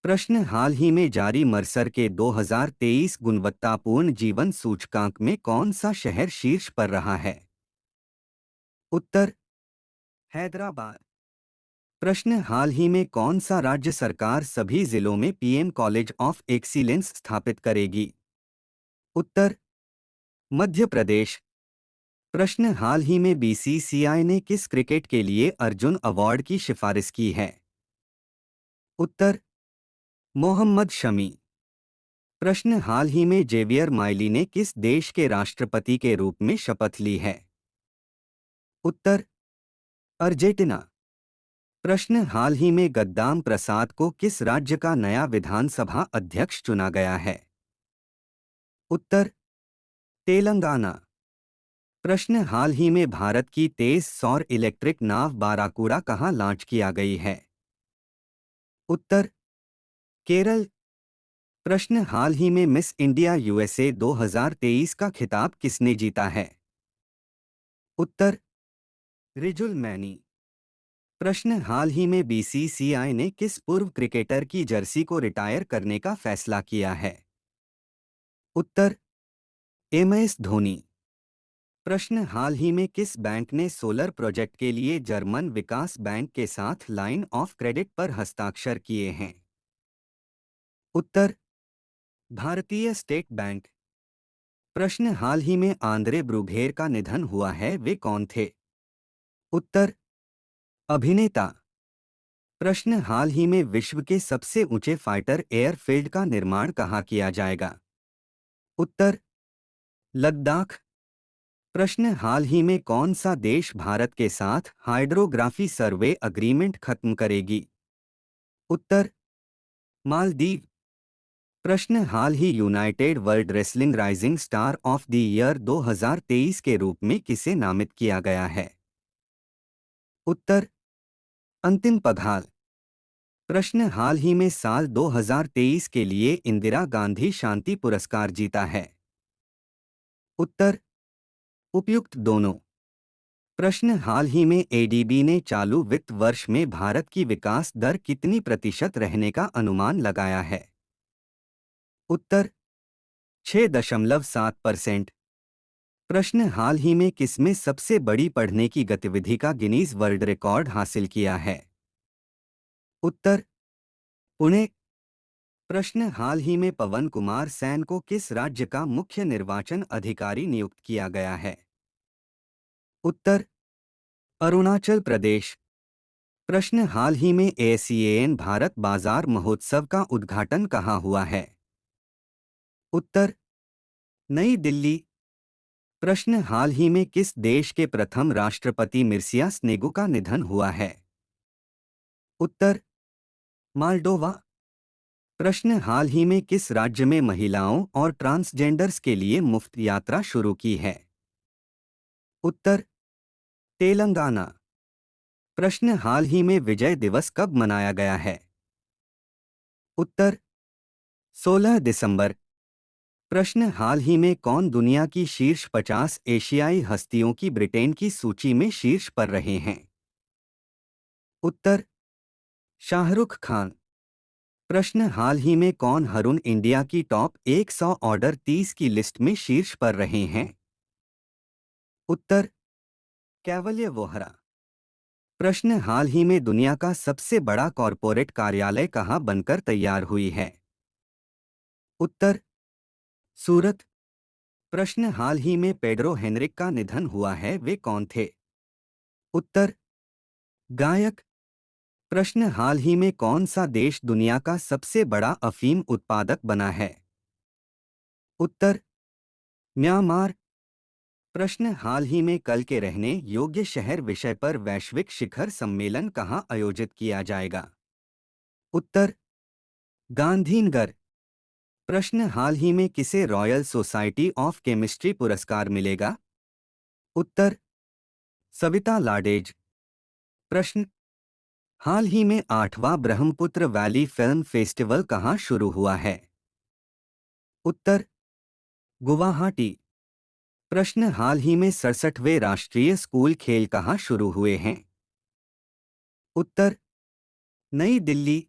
प्रश्न हाल ही में जारी मर्सर के 2023 गुणवत्तापूर्ण जीवन सूचकांक में कौन सा शहर शीर्ष पर रहा है? उत्तर हैदराबाद। प्रश्न हाल ही में कौन सा राज्य सरकार सभी जिलों में पीएम कॉलेज ऑफ एक्सीलेंस स्थापित करेगी? उत्तर मध्य प्रदेश। प्रश्न हाल ही में बीसीसीआई ने किस क्रिकेट के लिए अर्जुन अवार्ड की सिफारिश की है? उत्तर मोहम्मद शमी। प्रश्न हाल ही में जेवियर माइली ने किस देश के राष्ट्रपति के रूप में शपथ ली है? उत्तर अर्जेंटीना। प्रश्न हाल ही में गद्दाम प्रसाद को किस राज्य का नया विधानसभा अध्यक्ष चुना गया है? उत्तर तेलंगाना। प्रश्न हाल ही में भारत की तेज सौर इलेक्ट्रिक नाव बाराकूड़ा कहाँ लॉन्च किया गई है? उत्तर केरल। प्रश्न हाल ही में मिस इंडिया यूएसए 2023 का खिताब किसने जीता है? उत्तर रिजुल मैनी। प्रश्न हाल ही में बीसीसीआई ने किस पूर्व क्रिकेटर की जर्सी को रिटायर करने का फैसला किया है? उत्तर एमएस धोनी। प्रश्न हाल ही में किस बैंक ने सोलर प्रोजेक्ट के लिए जर्मन विकास बैंक के साथ लाइन ऑफ क्रेडिट पर हस्ताक्षर किए हैं? उत्तर भारतीय स्टेट बैंक। प्रश्न हाल ही में आंद्रे ब्रूघेर का निधन हुआ है, वे कौन थे? उत्तर अभिनेता। प्रश्न हाल ही में विश्व के सबसे ऊंचे फाइटर एयरफील्ड का निर्माण कहाँ किया जाएगा? उत्तर लद्दाख। प्रश्न हाल ही में कौन सा देश भारत के साथ हाइड्रोग्राफी सर्वे अग्रीमेंट खत्म करेगी? उत्तर मालदीव। प्रश्न हाल ही United World Wrestling Rising Star of the Year 2023 के रूप में किसे नामित किया गया है? उत्तर अंतिम पघाल। प्रश्न हाल ही में साल 2023 के लिए इंदिरा गांधी शांति पुरस्कार जीता है? उत्तर उपयुक्त दोनों। प्रश्न हाल ही में एडीबी ने चालू वित्त वर्ष में भारत की विकास दर कितनी प्रतिशत रहने का अनुमान लगाया है? उत्तर 6.7%। प्रश्न हाल ही में किसमें सबसे बड़ी पढ़ने की गतिविधि का गिनीज वर्ल्ड रिकॉर्ड हासिल किया है? उत्तर पुणे। प्रश्न हाल ही में पवन कुमार सैन को किस राज्य का मुख्य निर्वाचन अधिकारी नियुक्त किया गया है? उत्तर अरुणाचल प्रदेश। प्रश्न हाल ही में एसीएएन भारत बाजार महोत्सव का उद्घाटन कहाँ हुआ है? उत्तर नई दिल्ली। प्रश्न हाल ही में किस देश के प्रथम राष्ट्रपति मिर्सिया स्नेगू का निधन हुआ है? उत्तर माल्डोवा। प्रश्न हाल ही में किस राज्य में महिलाओं और ट्रांसजेंडर्स के लिए मुफ्त यात्रा शुरू की है? उत्तर तेलंगाना। प्रश्न हाल ही में विजय दिवस कब मनाया गया है? उत्तर 16 दिसंबर। प्रश्न हाल ही में कौन दुनिया की शीर्ष 50 एशियाई हस्तियों की ब्रिटेन की सूची में शीर्ष पर रहे हैं? उत्तर शाहरुख खान। प्रश्न हाल ही में कौन हरुन इंडिया की टॉप 100 ऑर्डर 30 की लिस्ट में शीर्ष पर रहे हैं? उत्तर कैवल्य वोहरा। प्रश्न हाल ही में दुनिया का सबसे बड़ा कॉरपोरेट कार्यालय कहाँ बनकर तैयार हुई है? उत्तर सूरत। प्रश्न हाल ही में पेड्रो हेनरिक का निधन हुआ है, वे कौन थे? उत्तर गायक। प्रश्न हाल ही में कौन सा देश दुनिया का सबसे बड़ा अफीम उत्पादक बना है? उत्तर म्यांमार। प्रश्न हाल ही में कल के रहने योग्य शहर विषय पर वैश्विक शिखर सम्मेलन कहाँ आयोजित किया जाएगा? उत्तर गांधीनगर। प्रश्न हाल ही में किसे रॉयल सोसाइटी ऑफ केमिस्ट्री पुरस्कार मिलेगा? उत्तर सविता लाडेज। प्रश्न हाल ही में 8वां ब्रह्मपुत्र वैली फिल्म फेस्टिवल कहाँ शुरू हुआ है? उत्तर गुवाहाटी। प्रश्न हाल ही में 67वें राष्ट्रीय स्कूल खेल कहाँ शुरू हुए हैं? उत्तर नई दिल्ली।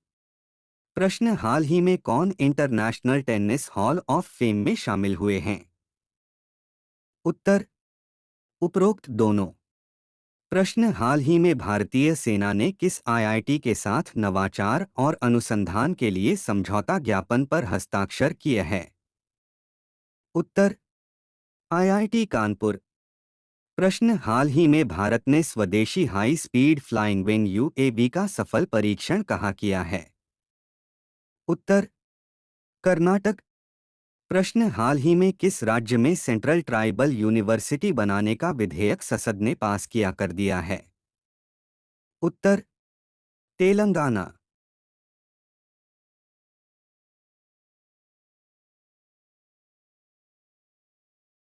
प्रश्न हाल ही में कौन international tennis hall of fame में शामिल हुए हैं? उत्तर उपरोक्त दोनों। प्रश्न हाल ही में भारतीय सेना ने किस आईआईटी के साथ नवाचार और अनुसंधान के लिए समझौता ज्ञापन पर हस्ताक्षर किए हैं? उत्तर आईआईटी कानपुर। प्रश्न हाल ही में भारत ने स्वदेशी high speed flying wing UAV का सफल परीक्षण कहाँ किया है? उत्तर कर्नाटक। प्रश्न हाल ही में किस राज्य में सेंट्रल ट्राइबल यूनिवर्सिटी बनाने का विधेयक संसद ने पास किया कर दिया है? उत्तर तेलंगाना।